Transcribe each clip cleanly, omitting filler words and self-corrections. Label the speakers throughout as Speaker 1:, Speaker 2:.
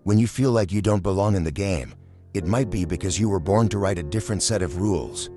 Speaker 1: When you feel like you don't belong in the game, it might be because you were born to write a different set of rules.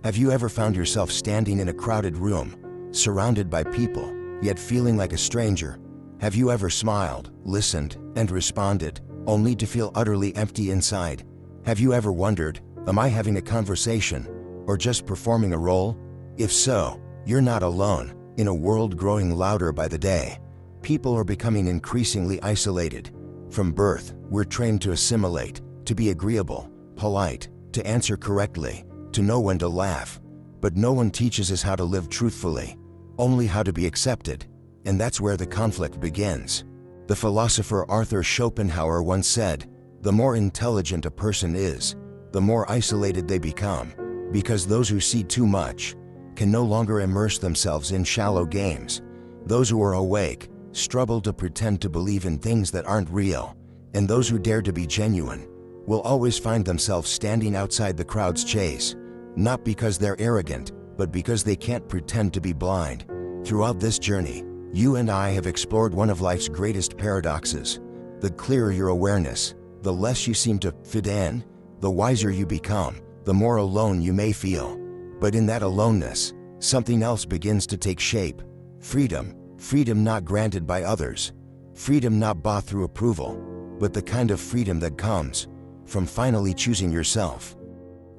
Speaker 1: Have you ever found yourself standing in a crowded room, surrounded by people, yet feeling like a stranger? Have you ever smiled, listened, and responded, only to feel utterly empty inside? Have you ever wondered, am I having a conversation, or just performing a role? If so, you're not alone. In a world growing louder by the day, people are becoming increasingly isolated. From birth, we're trained to assimilate, to be agreeable, polite, to answer correctly, to know when to laugh. But no one teaches us how to live truthfully, only how to be accepted. And that's where the conflict begins. The philosopher Arthur Schopenhauer once said, "The more intelligent a person is, the more isolated they become, because those who see too much can no longer immerse themselves in shallow games. Those who are awake struggle to pretend to believe in things that aren't real, and those who dare to be genuine will always find themselves standing outside the crowd's chase, not because they're arrogant, but because they can't pretend to be blind." Throughout this journey, you and I have explored one of life's greatest paradoxes. The clearer your awareness, the less you seem to fit in. The wiser you become, the more alone you may feel. But in that aloneness, something else begins to take shape. Freedom. Freedom not granted by others. Freedom not bought through approval, but the kind of freedom that comes from finally choosing yourself.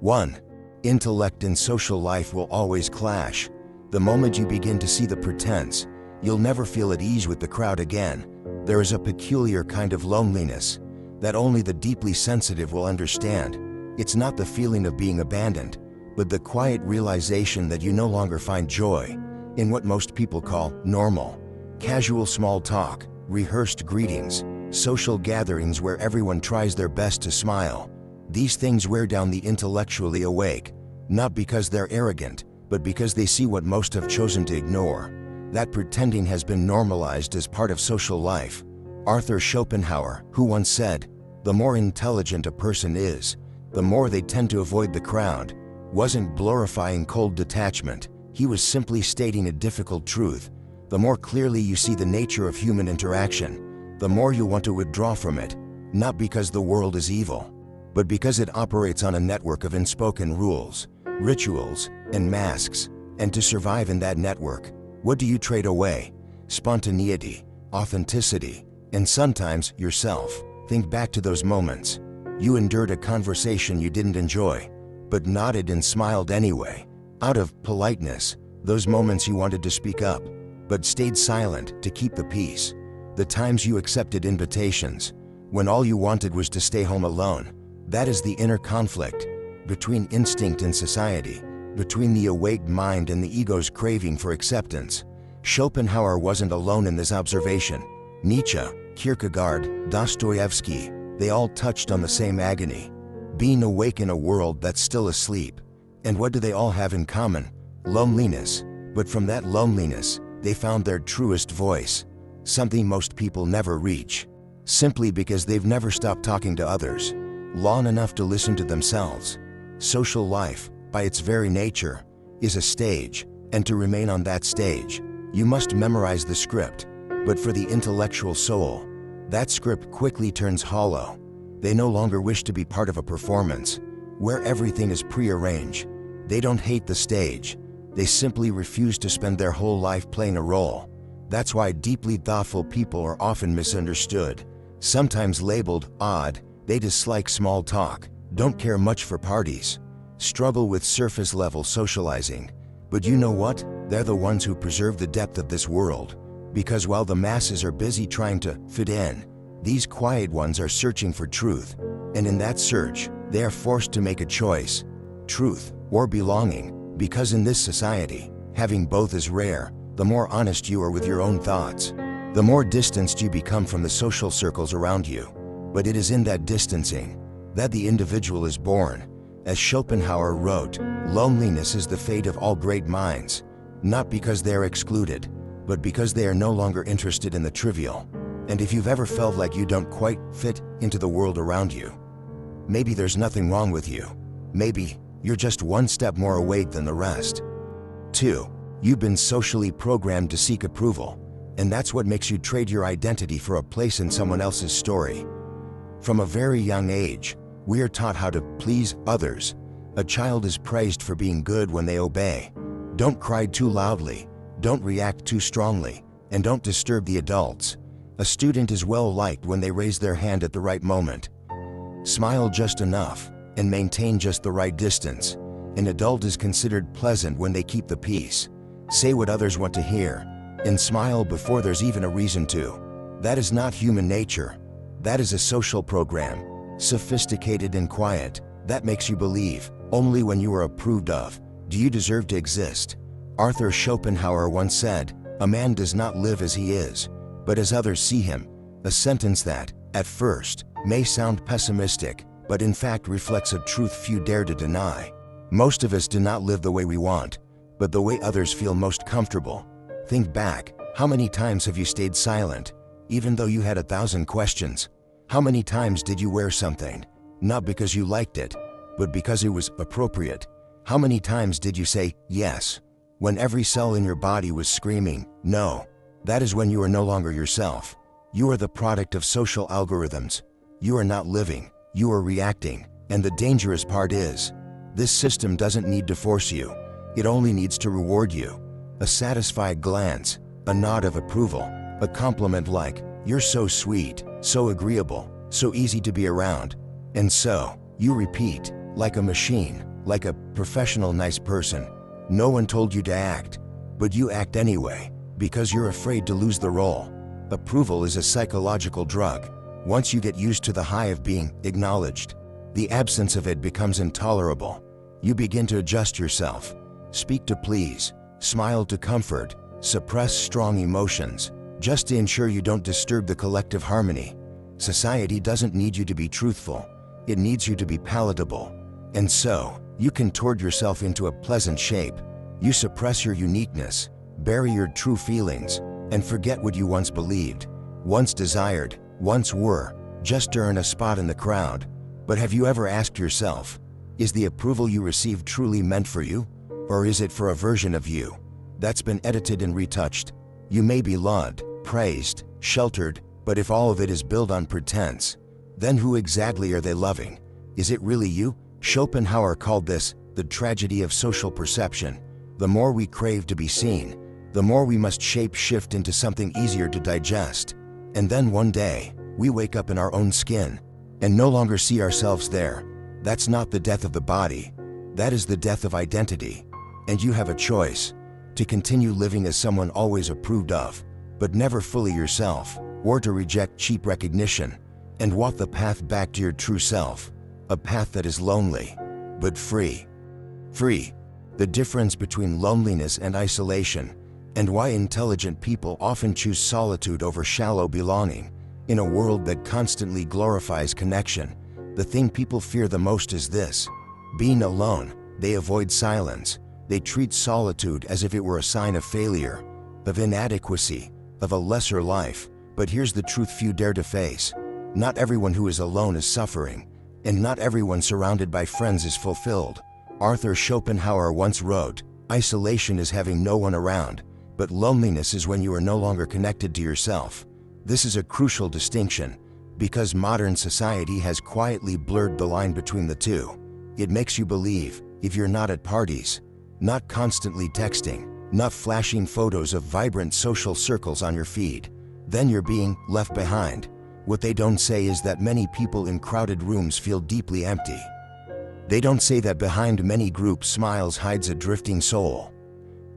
Speaker 1: 1. Intellect and social life will always clash. The moment you begin to see the pretense, you'll never feel at ease with the crowd again. There is a peculiar kind of loneliness that only the deeply sensitive will understand. It's not the feeling of being abandoned, but the quiet realization that you no longer find joy in what most people call normal. Casual small talk, rehearsed greetings, social gatherings where everyone tries their best to smile. These things wear down the intellectually awake, not because they're arrogant, but because they see what most have chosen to ignore. That pretending has been normalized as part of social life. Arthur Schopenhauer, who once said, "The more intelligent a person is, the more they tend to avoid the crowd," wasn't glorifying cold detachment. He was simply stating a difficult truth. The more clearly you see the nature of human interaction, the more you'll want to withdraw from it, not because the world is evil, but because it operates on a network of unspoken rules, rituals, and masks. And to survive in that network, what do you trade away? Spontaneity, authenticity, and sometimes yourself. Think back to those moments. You endured a conversation you didn't enjoy, but nodded and smiled anyway. Out of politeness, those moments you wanted to speak up, but stayed silent to keep the peace. The times you accepted invitations, when all you wanted was to stay home alone. That is the inner conflict between instinct and society, between the awake mind and the ego's craving for acceptance. Schopenhauer wasn't alone in this observation. Nietzsche, Kierkegaard, Dostoevsky, they all touched on the same agony, being awake in a world that's still asleep. And what do they all have in common? Loneliness. But from that loneliness, they found their truest voice, something most people never reach, simply because they've never stopped talking to others long enough to listen to themselves. Social life, by its very nature, is a stage, and to remain on that stage, you must memorize the script. But for the intellectual soul, that script quickly turns hollow. They no longer wish to be part of a performance where everything is prearranged. They don't hate the stage. They simply refuse to spend their whole life playing a role. That's why deeply thoughtful people are often misunderstood, sometimes labeled odd. They dislike small talk, don't care much for parties, struggle with surface-level socializing. But you know what? They're the ones who preserve the depth of this world. Because while the masses are busy trying to fit in, these quiet ones are searching for truth. And in that search, they are forced to make a choice: truth or belonging. Because in this society, having both is rare. The more honest you are with your own thoughts, the more distanced you become from the social circles around you. But it is in that distancing that the individual is born. As Schopenhauer wrote, loneliness is the fate of all great minds, not because they are excluded, but because they are no longer interested in the trivial. And if you've ever felt like you don't quite fit into the world around you, maybe there's nothing wrong with you. Maybe you're just one step more awake than the rest. 2. You've been socially programmed to seek approval, and that's what makes you trade your identity for a place in someone else's story. From a very young age, we are taught how to please others. A child is praised for being good when they obey. Don't cry too loudly, don't react too strongly, and don't disturb the adults. A student is well liked when they raise their hand at the right moment. Smile just enough, and maintain just the right distance. An adult is considered pleasant when they keep the peace. Say what others want to hear, and smile before there's even a reason to. That is not human nature. That is a social program, sophisticated and quiet, that makes you believe, only when you are approved of, do you deserve to exist. Arthur Schopenhauer once said, "A man does not live as he is, but as others see him," a sentence that, at first, may sound pessimistic, but in fact reflects a truth few dare to deny. Most of us do not live the way we want, but the way others feel most comfortable. Think back, how many times have you stayed silent, even though you had 1,000 questions? How many times did you wear something, not because you liked it, but because it was appropriate? How many times did you say yes, when every cell in your body was screaming no? That is when you are no longer yourself. You are the product of social algorithms. You are not living, you are reacting, and the dangerous part is, this system doesn't need to force you, it only needs to reward you. A satisfied glance, a nod of approval, a compliment like, "You're so sweet, so agreeable, so easy to be around." And so, you repeat, like a machine, like a professional nice person. No one told you to act, but you act anyway, because you're afraid to lose the role. Approval is a psychological drug. Once you get used to the high of being acknowledged, the absence of it becomes intolerable. You begin to adjust yourself, speak to please, smile to comfort, suppress strong emotions, just to ensure you don't disturb the collective harmony. Society doesn't need you to be truthful, it needs you to be palatable. And so, you contort yourself into a pleasant shape. You suppress your uniqueness, bury your true feelings, and forget what you once believed, once desired, once were, just to earn a spot in the crowd. But have you ever asked yourself, is the approval you receive truly meant for you? Or is it for a version of you that's been edited and retouched? You may be lauded, praised, sheltered, but if all of it is built on pretense, then who exactly are they loving? Is it really you? Schopenhauer called this the tragedy of social perception. The more we crave to be seen, the more we must shape-shift into something easier to digest. And then one day, we wake up in our own skin and no longer see ourselves there. That's not the death of the body, that is the death of identity. And you have a choice, to continue living as someone always approved of, but never fully yourself, or to reject cheap recognition and walk the path back to your true self, a path that is lonely, but free. Free. The difference between loneliness and isolation, and why intelligent people often choose solitude over shallow belonging. In a world that constantly glorifies connection, the thing people fear the most is this: being alone. They avoid silence. They treat solitude as if it were a sign of failure, of inadequacy, of a lesser life. But here's the truth few dare to face. Not everyone who is alone is suffering, and not everyone surrounded by friends is fulfilled. Arthur Schopenhauer once wrote, "Isolation is having no one around, but loneliness is when you are no longer connected to yourself." This is a crucial distinction, because modern society has quietly blurred the line between the two. It makes you believe, if you're not at parties, not constantly texting, not flashing photos of vibrant social circles on your feed, then you're being left behind. What they don't say is that many people in crowded rooms feel deeply empty. They don't say that behind many group smiles hides a drifting soul.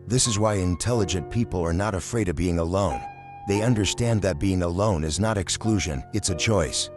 Speaker 1: This is why intelligent people are not afraid of being alone. They understand that being alone is not exclusion, it's a choice.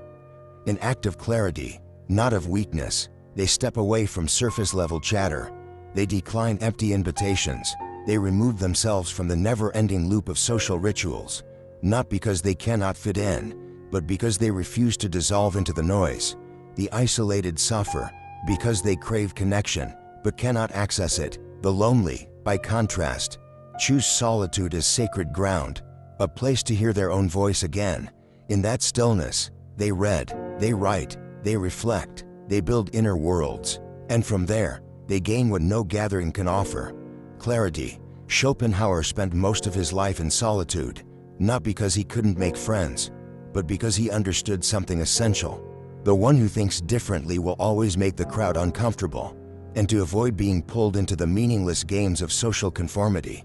Speaker 1: An act of clarity, not of weakness. They step away from surface-level chatter. They decline empty invitations. They remove themselves from the never-ending loop of social rituals, not because they cannot fit in, but because they refuse to dissolve into the noise. The isolated suffer because they crave connection, but cannot access it. The lonely, by contrast, choose solitude as sacred ground, a place to hear their own voice again. In that stillness, they read, they write, they reflect, they build inner worlds, and from there, they gain what no gathering can offer: clarity. Schopenhauer spent most of his life in solitude, not because he couldn't make friends, but because he understood something essential. The one who thinks differently will always make the crowd uncomfortable, and to avoid being pulled into the meaningless games of social conformity.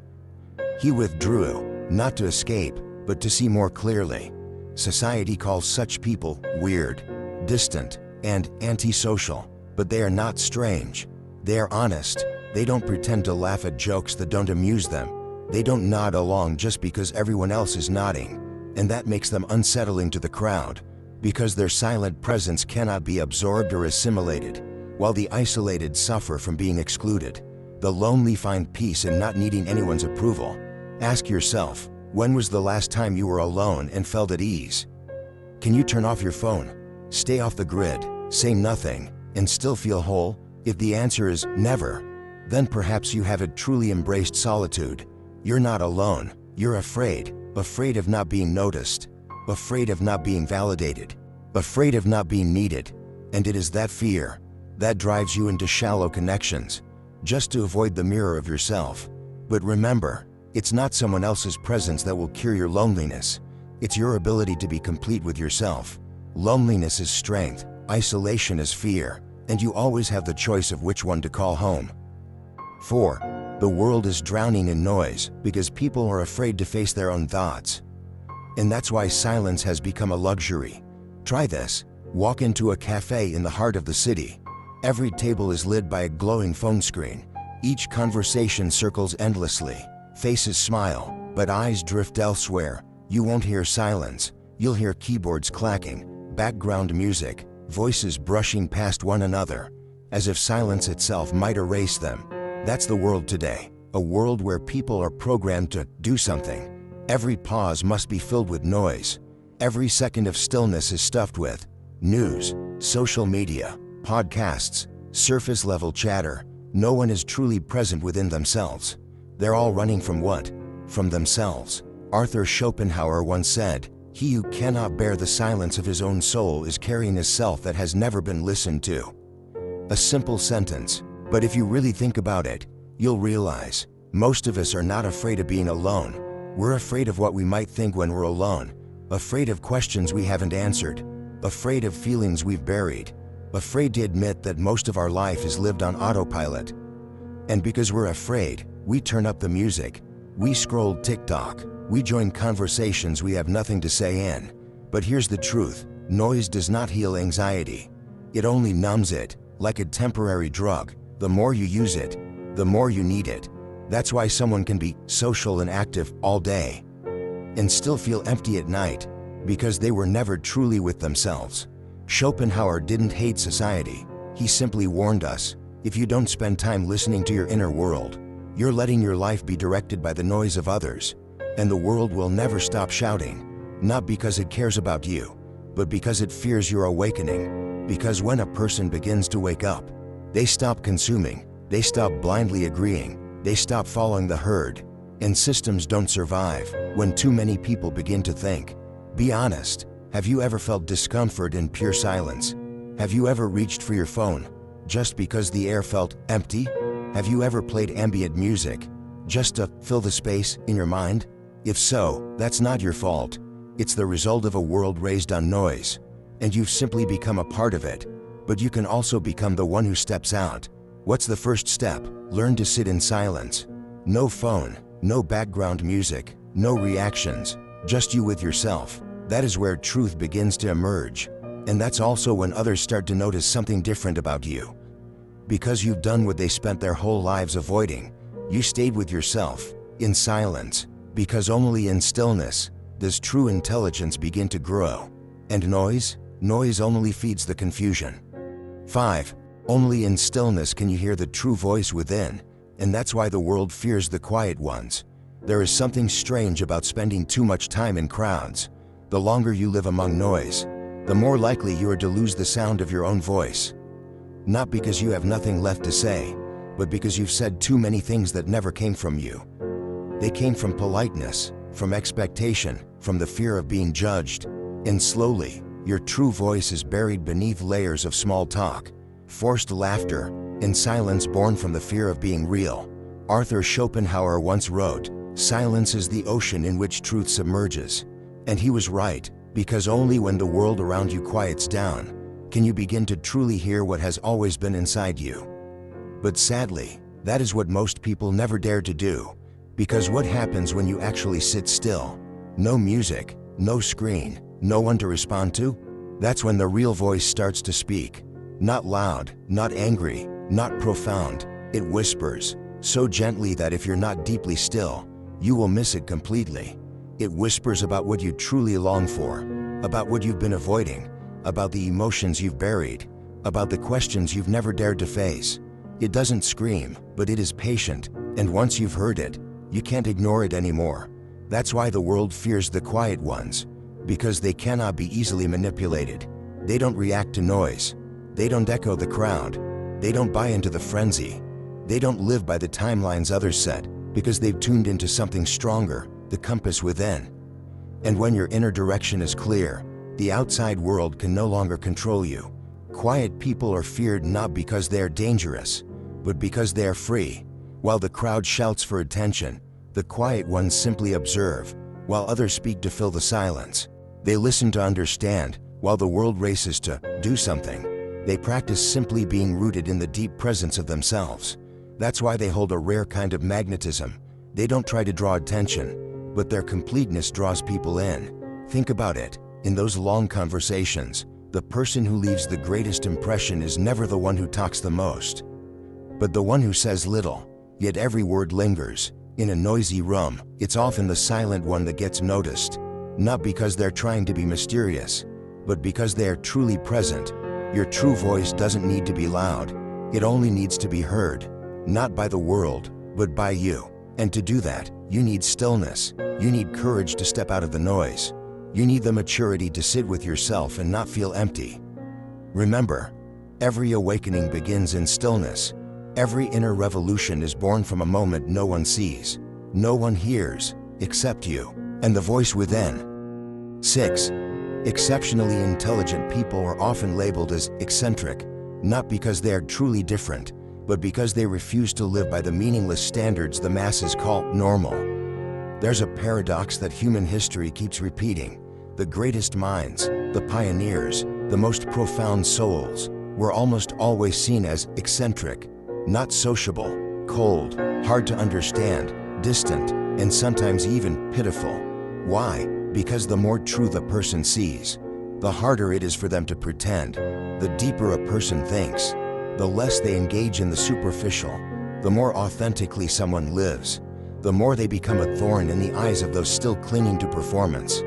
Speaker 1: He withdrew, not to escape, but to see more clearly. Society calls such people weird, distant, and antisocial, but they are not strange. They are honest. They don't pretend to laugh at jokes that don't amuse them. They don't nod along just because everyone else is nodding, and that makes them unsettling to the crowd, because their silent presence cannot be absorbed or assimilated, while the isolated suffer from being excluded. The lonely find peace in not needing anyone's approval. Ask yourself, when was the last time you were alone and felt at ease? Can you turn off your phone, stay off the grid, say nothing, and still feel whole? If the answer is never, then perhaps you haven't truly embraced solitude. You're not alone. You're afraid of not being noticed, afraid of not being validated, afraid of not being needed. And it is that fear that drives you into shallow connections, just to avoid the mirror of yourself. But remember, it's not someone else's presence that will cure your loneliness. It's your ability to be complete with yourself. Loneliness is strength, isolation is fear, and you always have the choice of which one to call home. 4. The world is drowning in noise because people are afraid to face their own thoughts. And that's why silence has become a luxury. Try this. Walk into a cafe in the heart of the city. Every table is lit by a glowing phone screen. Each conversation circles endlessly. Faces smile, but eyes drift elsewhere. You won't hear silence. You'll hear keyboards clacking, background music, voices brushing past one another, as if silence itself might erase them. That's the world today, a world where people are programmed to do something. Every pause must be filled with noise. Every second of stillness is stuffed with news, social media, podcasts, surface-level chatter. No one is truly present within themselves. They're all running from what? From themselves. Arthur Schopenhauer once said, "He who cannot bear the silence of his own soul is carrying a self that has never been listened to." A simple sentence, but if you really think about it, you'll realize most of us are not afraid of being alone. We're afraid of what we might think when we're alone, afraid of questions we haven't answered, afraid of feelings we've buried, afraid to admit that most of our life is lived on autopilot. And because we're afraid, we turn up the music, we scroll TikTok, we join conversations we have nothing to say in. But here's the truth, noise does not heal anxiety. It only numbs it, like a temporary drug. The more you use it, the more you need it. That's why someone can be social and active all day and still feel empty at night, because they were never truly with themselves. Schopenhauer didn't hate society. He simply warned us, if you don't spend time listening to your inner world, you're letting your life be directed by the noise of others. And the world will never stop shouting, not because it cares about you, but because it fears your awakening. Because when a person begins to wake up, they stop consuming, they stop blindly agreeing, they stop following the herd. And systems don't survive when too many people begin to think. Be honest, have you ever felt discomfort in pure silence? Have you ever reached for your phone just because the air felt empty? Have you ever played ambient music just to fill the space in your mind? If so, that's not your fault. It's the result of a world raised on noise, and you've simply become a part of it. But you can also become the one who steps out. What's the first step? Learn to sit in silence. No phone, no background music, no reactions, just you with yourself. That is where truth begins to emerge. And that's also when others start to notice something different about you. Because you've done what they spent their whole lives avoiding. You stayed with yourself, in silence. Because only in stillness does true intelligence begin to grow. And noise? Noise only feeds the confusion. 5. Only in stillness can you hear the true voice within, and that's why the world fears the quiet ones. There is something strange about spending too much time in crowds. The longer you live among noise, the more likely you are to lose the sound of your own voice. Not because you have nothing left to say, but because you've said too many things that never came from you. They came from politeness, from expectation, from the fear of being judged. And slowly, your true voice is buried beneath layers of small talk, forced laughter, and silence born from the fear of being real. Arthur Schopenhauer once wrote, "Silence is the ocean in which truth submerges." And he was right, because only when the world around you quiets down, Can you begin to truly hear what has always been inside you? But sadly, that is what most people never dare to do. Because what happens when you actually sit still? No music, no screen, no one to respond to? That's when the real voice starts to speak. Not loud, not angry, not profound. It whispers, so gently that if you're not deeply still, you will miss it completely. It whispers about what you truly long for, about what you've been avoiding, about the emotions you've buried, about the questions you've never dared to face. It doesn't scream, but it is patient, and once you've heard it, you can't ignore it anymore. That's why the world fears the quiet ones, because they cannot be easily manipulated. They don't react to noise. They don't echo the crowd. They don't buy into the frenzy. They don't live by the timelines others set, because they've tuned into something stronger, the compass within. And when your inner direction is clear, the outside world can no longer control you. Quiet people are feared not because they are dangerous, but because they are free. While the crowd shouts for attention, the quiet ones simply observe, while others speak to fill the silence. They listen to understand, while the world races to do something. They practice simply being rooted in the deep presence of themselves. That's why they hold a rare kind of magnetism. They don't try to draw attention, but their completeness draws people in. Think about it. In those long conversations, the person who leaves the greatest impression is never the one who talks the most, but the one who says little, yet every word lingers. In a noisy room, it's often the silent one that gets noticed, not because they're trying to be mysterious, but because they are truly present. Your true voice doesn't need to be loud. It only needs to be heard, not by the world, but by you. And to do that, you need stillness. You need courage to step out of the noise. You need the maturity to sit with yourself and not feel empty. Remember, every awakening begins in stillness. Every inner revolution is born from a moment no one sees, no one hears, except you, and the voice within. 6. Exceptionally intelligent people are often labeled as eccentric, not because they are truly different, but because they refuse to live by the meaningless standards the masses call normal. There's a paradox that human history keeps repeating. The greatest minds, the pioneers, the most profound souls, were almost always seen as eccentric, not sociable, cold, hard to understand, distant, and sometimes even pitiful. Why? Because the more true the person sees, the harder it is for them to pretend. The deeper a person thinks, the less they engage in the superficial, the more authentically someone lives, the more they become a thorn in the eyes of those still clinging to performance.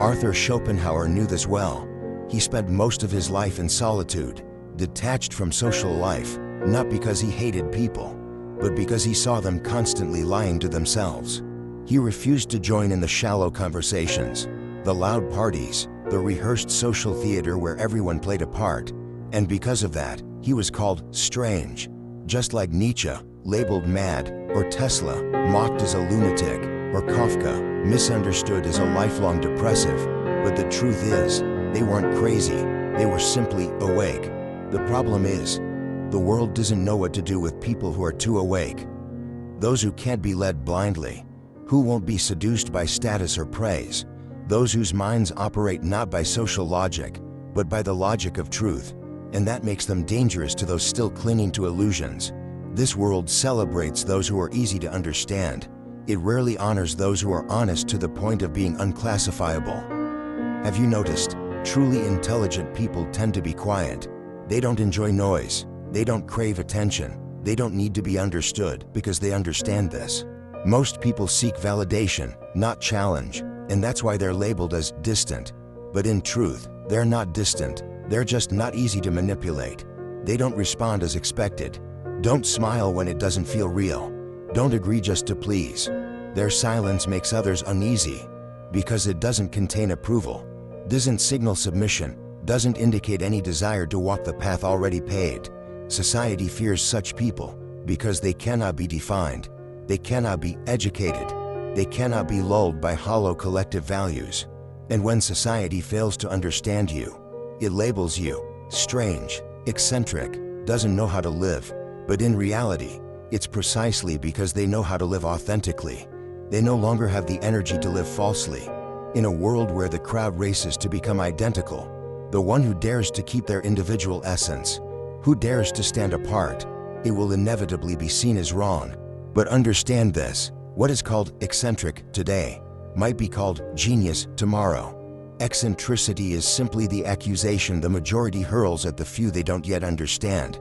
Speaker 1: Arthur Schopenhauer knew this well. He spent most of his life in solitude, detached from social life, not because he hated people, but because he saw them constantly lying to themselves. He refused to join in the shallow conversations, the loud parties, the rehearsed social theater where everyone played a part, and because of that, he was called strange, just like Nietzsche, labeled mad, or Tesla, mocked as a lunatic, or Kafka, misunderstood as a lifelong depressive. But the truth is, they weren't crazy, they were simply awake. The problem is, the world doesn't know what to do with people who are too awake. Those who can't be led blindly, who won't be seduced by status or praise, those whose minds operate not by social logic, but by the logic of truth, and that makes them dangerous to those still clinging to illusions. This world celebrates those who are easy to understand. It rarely honors those who are honest to the point of being unclassifiable. Have you noticed? Truly intelligent people tend to be quiet. They don't enjoy noise. They don't crave attention. They don't need to be understood because they understand this. Most people seek validation, not challenge, and that's why they're labeled as distant. But in truth, they're not distant. They're just not easy to manipulate. They don't respond as expected. Don't smile when it doesn't feel real. Don't agree just to please. Their silence makes others uneasy because it doesn't contain approval, doesn't signal submission, doesn't indicate any desire to walk the path already paved. Society fears such people because they cannot be defined. They cannot be educated. They cannot be lulled by hollow collective values. And when society fails to understand you, it labels you strange, eccentric, doesn't know how to live. But in reality, it's precisely because they know how to live authentically. They no longer have the energy to live falsely. In a world where the crowd races to become identical, the one who dares to keep their individual essence, who dares to stand apart. It will inevitably be seen as wrong. But understand this, what is called eccentric today might be called genius tomorrow. Eccentricity is simply the accusation the majority hurls at the few they don't yet understand.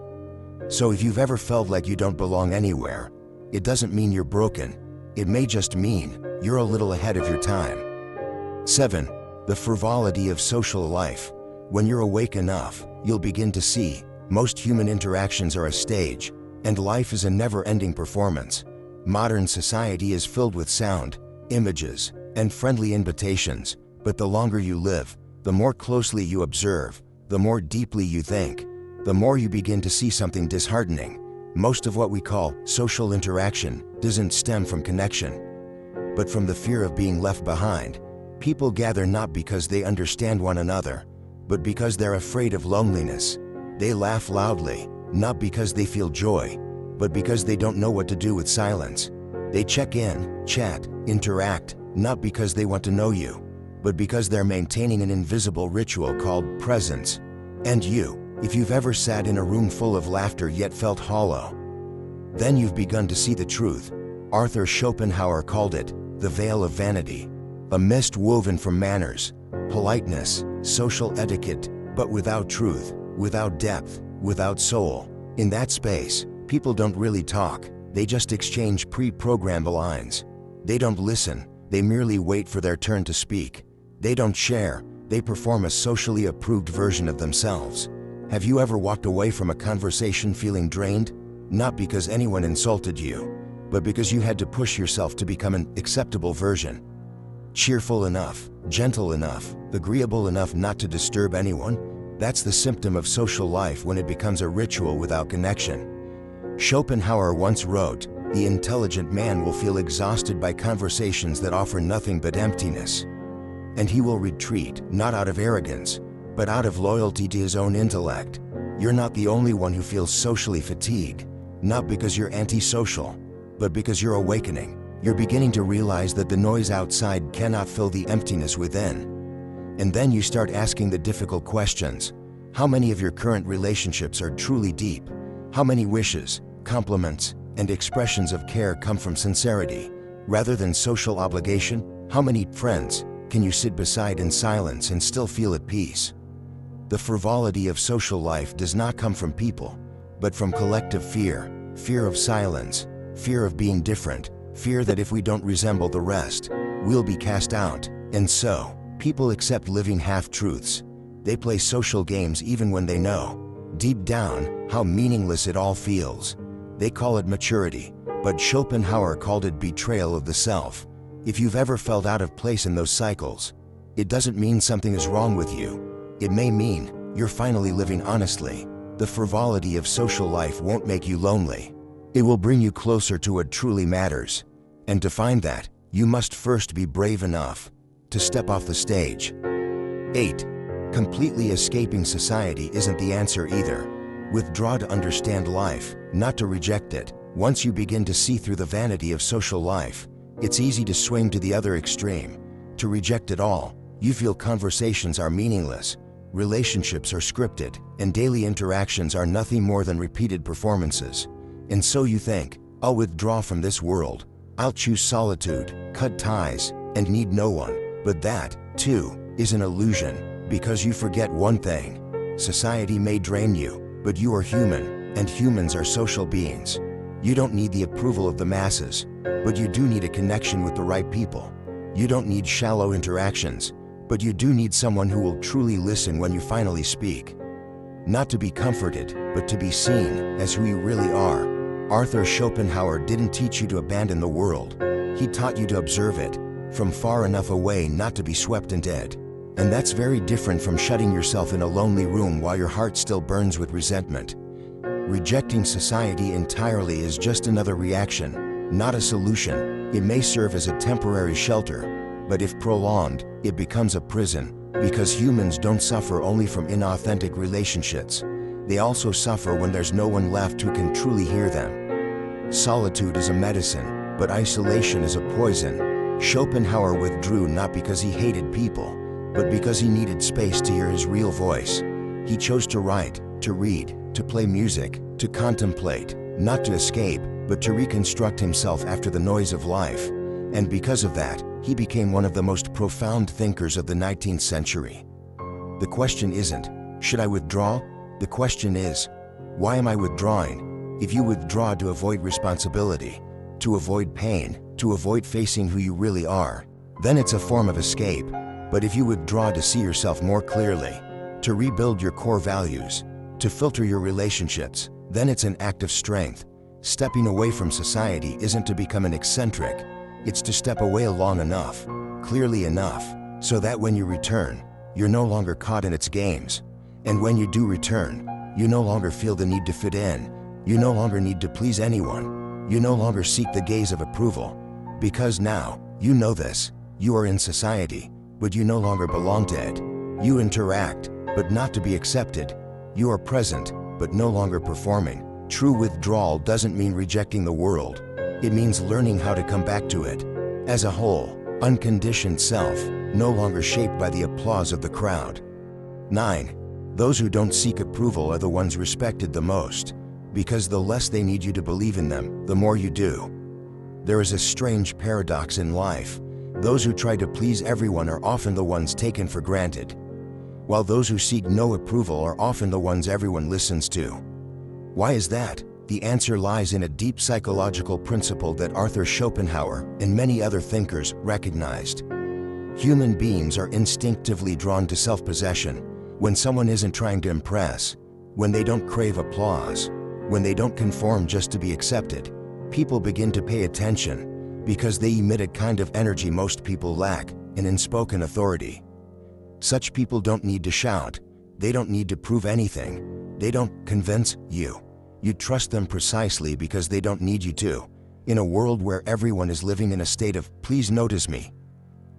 Speaker 1: So if you've ever felt like you don't belong anywhere, it doesn't mean you're broken. It may just mean you're a little ahead of your time. 7. The frivolity of social life. When you're awake enough, you'll begin to see most human interactions are a stage, and life is a never-ending performance. Modern society is filled with sound, images, and friendly invitations, but the longer you live, the more closely you observe, the more deeply you think, the more you begin to see something disheartening. Most of what we call social interaction doesn't stem from connection, but from the fear of being left behind. People gather not because they understand one another, but because they're afraid of loneliness. They laugh loudly, not because they feel joy, but because they don't know what to do with silence. They check in, chat, interact, not because they want to know you, but because they're maintaining an invisible ritual called presence. And you, if you've ever sat in a room full of laughter yet felt hollow, then you've begun to see the truth. Arthur Schopenhauer called it the veil of vanity, a mist woven from manners, politeness, social etiquette, but without truth, without depth, without soul. In that space, people don't really talk, they just exchange pre-programmed lines. They don't listen, they merely wait for their turn to speak. They don't share, they perform a socially approved version of themselves. Have you ever walked away from a conversation feeling drained? Not because anyone insulted you, but because you had to push yourself to become an acceptable version. Cheerful enough, gentle enough, agreeable enough not to disturb anyone. That's the symptom of social life when it becomes a ritual without connection. Schopenhauer once wrote, "The intelligent man will feel exhausted by conversations that offer nothing but emptiness. And he will retreat, not out of arrogance, but out of loyalty to his own intellect." You're not the only one who feels socially fatigued, not because you're antisocial, but because you're awakening. You're beginning to realize that the noise outside cannot fill the emptiness within. And then you start asking the difficult questions. How many of your current relationships are truly deep? How many wishes, compliments, and expressions of care come from sincerity, rather than social obligation? How many friends can you sit beside in silence and still feel at peace? The frivolity of social life does not come from people, but from collective fear. Fear of silence, fear of being different, fear that if we don't resemble the rest, we'll be cast out. And so, people accept living half-truths. They play social games even when they know, deep down, how meaningless it all feels. They call it maturity, but Schopenhauer called it betrayal of the self. If you've ever felt out of place in those cycles, it doesn't mean something is wrong with you. It may mean you're finally living honestly. The frivolity of social life won't make you lonely. It will bring you closer to what truly matters. And to find that, you must first be brave enough to step off the stage. 8. Completely escaping society isn't the answer either. Withdraw to understand life, not to reject it. Once you begin to see through the vanity of social life, it's easy to swing to the other extreme, to reject it all. You feel conversations are meaningless, relationships are scripted, and daily interactions are nothing more than repeated performances. And so you think, I'll withdraw from this world. I'll choose solitude, cut ties, and need no one. But that, too, is an illusion, because you forget one thing. Society may drain you, but you are human, and humans are social beings. You don't need the approval of the masses, but you do need a connection with the right people. You don't need shallow interactions, but you do need someone who will truly listen when you finally speak. Not to be comforted, but to be seen as who you really are. Arthur Schopenhauer didn't teach you to abandon the world. He taught you to observe it, from far enough away not to be swept into it. And that's very different from shutting yourself in a lonely room while your heart still burns with resentment. Rejecting society entirely is just another reaction, not a solution. It may serve as a temporary shelter, but if prolonged, it becomes a prison, because humans don't suffer only from inauthentic relationships. They also suffer when there's no one left who can truly hear them. Solitude is a medicine, but isolation is a poison. Schopenhauer withdrew not because he hated people, but because he needed space to hear his real voice. He chose to write, to read, to play music, to contemplate, not to escape, but to reconstruct himself after the noise of life. And because of that, he became one of the most profound thinkers of the 19th century. The question isn't, should I withdraw? The question is, why am I withdrawing? If you withdraw to avoid responsibility, to avoid pain, to avoid facing who you really are, then it's a form of escape. But if you withdraw to see yourself more clearly, to rebuild your core values, to filter your relationships, then it's an act of strength. Stepping away from society isn't to become an eccentric, it's to step away long enough, clearly enough, so that when you return, you're no longer caught in its games. And when you do return, you no longer feel the need to fit in, you no longer need to please anyone, you no longer seek the gaze of approval. Because now, you know this, you are in society, but you no longer belong to it. You interact, but not to be accepted. You are present, but no longer performing. True withdrawal doesn't mean rejecting the world. It means learning how to come back to it. As a whole, unconditioned self, no longer shaped by the applause of the crowd. 9. Those who don't seek approval are the ones respected the most, because the less they need you to believe in them, the more you do. There is a strange paradox in life. Those who try to please everyone are often the ones taken for granted, while those who seek no approval are often the ones everyone listens to. Why is that? The answer lies in a deep psychological principle that Arthur Schopenhauer and many other thinkers recognized. Human beings are instinctively drawn to self-possession when someone isn't trying to impress, when they don't crave applause, when they don't conform just to be accepted. People begin to pay attention because they emit a kind of energy most people lack, an unspoken authority. Such people don't need to shout, they don't need to prove anything, they don't convince you. You trust them precisely because they don't need you to. In a world where everyone is living in a state of "please notice me,"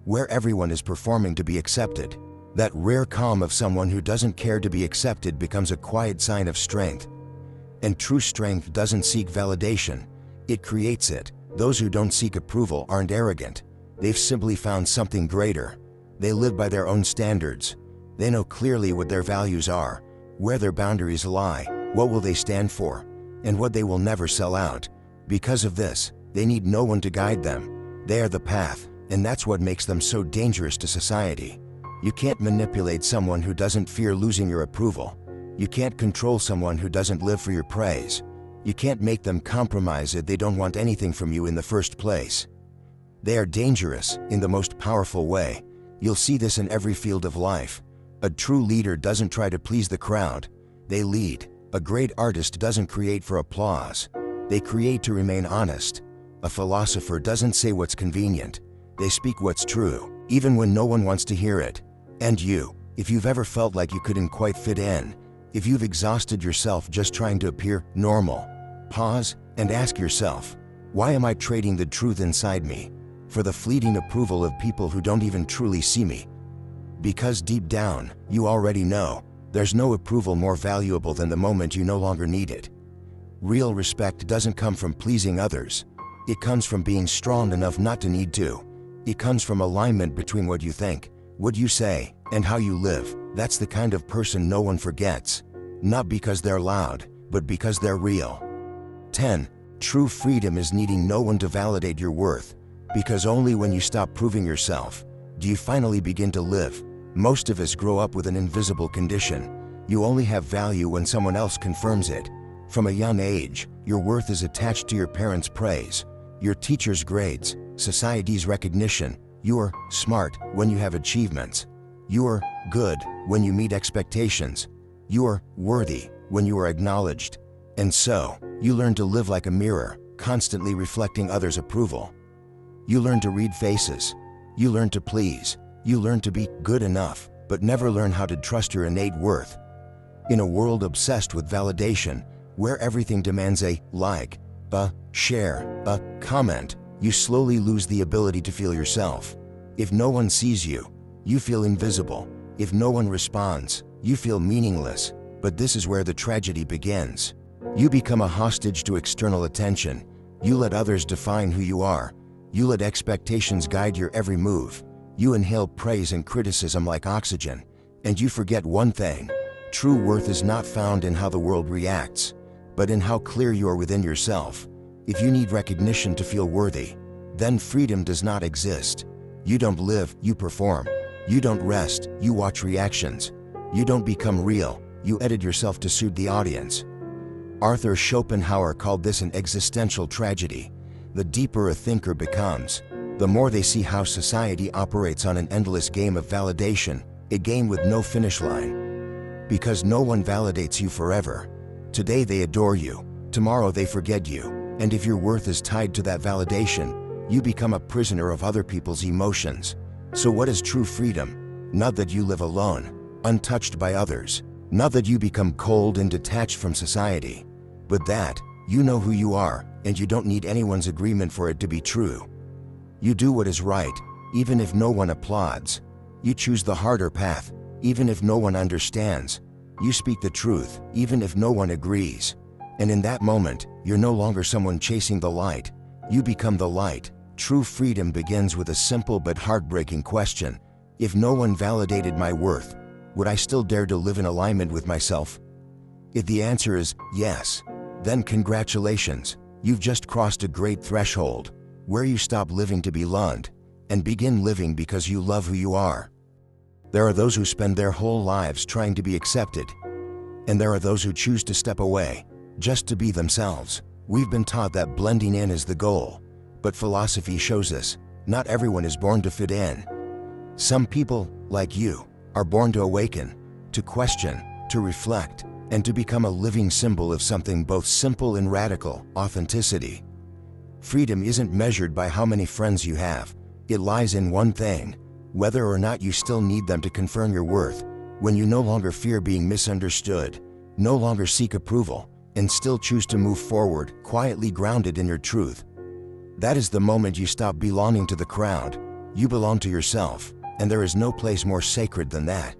Speaker 1: where everyone is performing to be accepted, that rare calm of someone who doesn't care to be accepted becomes a quiet sign of strength. And true strength doesn't seek validation, it creates it. Those who don't seek approval aren't arrogant, they've simply found something greater. They live by their own standards. They know clearly what their values are, where their boundaries lie, what will they stand for, and what they will never sell out. Because of this, they need no one to guide them. They are the path, and that's what makes them so dangerous to society. You can't manipulate someone who doesn't fear losing your approval. You can't control someone who doesn't live for your praise. You can't make them compromise if they don't want anything from you in the first place. They are dangerous in the most powerful way. You'll see this in every field of life. A true leader doesn't try to please the crowd. They lead. A great artist doesn't create for applause. They create to remain honest. A philosopher doesn't say what's convenient. They speak what's true, even when no one wants to hear it. And you, if you've ever felt like you couldn't quite fit in, if you've exhausted yourself just trying to appear normal, pause and ask yourself, why am I trading the truth inside me for the fleeting approval of people who don't even truly see me? Because deep down, you already know, there's no approval more valuable than the moment you no longer need it. Real respect doesn't come from pleasing others. It comes from being strong enough not to need to. It comes from alignment between what you think, what you say, and how you live. That's the kind of person no one forgets. Not because they're loud, but because they're real. 10. True freedom is needing no one to validate your worth, because only when you stop proving yourself do you finally begin to live. Most of us grow up with an invisible condition. You only have value when someone else confirms it. From a young age, your worth is attached to your parents' praise, your teachers' grades, society's recognition. You are smart when you have achievements. You are good when you meet expectations. You are worthy when you are acknowledged. And so, you learn to live like a mirror, constantly reflecting others' approval. You learn to read faces. You learn to please. You learn to be good enough, but never learn how to trust your innate worth. In a world obsessed with validation, where everything demands a like, a share, a comment, you slowly lose the ability to feel yourself. If no one sees you, you feel invisible. If no one responds, you feel meaningless. But this is where the tragedy begins. You become a hostage to external attention. You let others define who you are. You let expectations guide your every move. You inhale praise and criticism like oxygen, and you forget one thing. True worth is not found in how the world reacts, but in how clear you are within yourself. If you need recognition to feel worthy, then freedom does not exist. You don't live, you perform. You don't rest, you watch reactions. You don't become real, you edit yourself to suit the audience. Arthur Schopenhauer called this an existential tragedy. The deeper a thinker becomes, the more they see how society operates on an endless game of validation, a game with no finish line. Because no one validates you forever. Today they adore you, tomorrow they forget you, and if your worth is tied to that validation, you become a prisoner of other people's emotions. So what is true freedom? Not that you live alone, untouched by others, not that you become cold and detached from society, but that you know who you are, and you don't need anyone's agreement for it to be true. You do what is right, even if no one applauds. You choose the harder path, even if no one understands. You speak the truth, even if no one agrees. And in that moment, you're no longer someone chasing the light. You become the light. True freedom begins with a simple but heartbreaking question. If no one validated my worth, would I still dare to live in alignment with myself? If the answer is yes, then congratulations, you've just crossed a great threshold, where you stop living to be loved, and begin living because you love who you are. There are those who spend their whole lives trying to be accepted, and there are those who choose to step away, just to be themselves. We've been taught that blending in is the goal, but philosophy shows us, not everyone is born to fit in. Some people, like you, are born to awaken, to question, to reflect, and to become a living symbol of something both simple and radical: authenticity. Freedom isn't measured by how many friends you have. It lies in one thing: whether or not you still need them to confirm your worth, when you no longer fear being misunderstood, no longer seek approval, and still choose to move forward, quietly grounded in your truth. That is the moment you stop belonging to the crowd. You belong to yourself, and there is no place more sacred than that.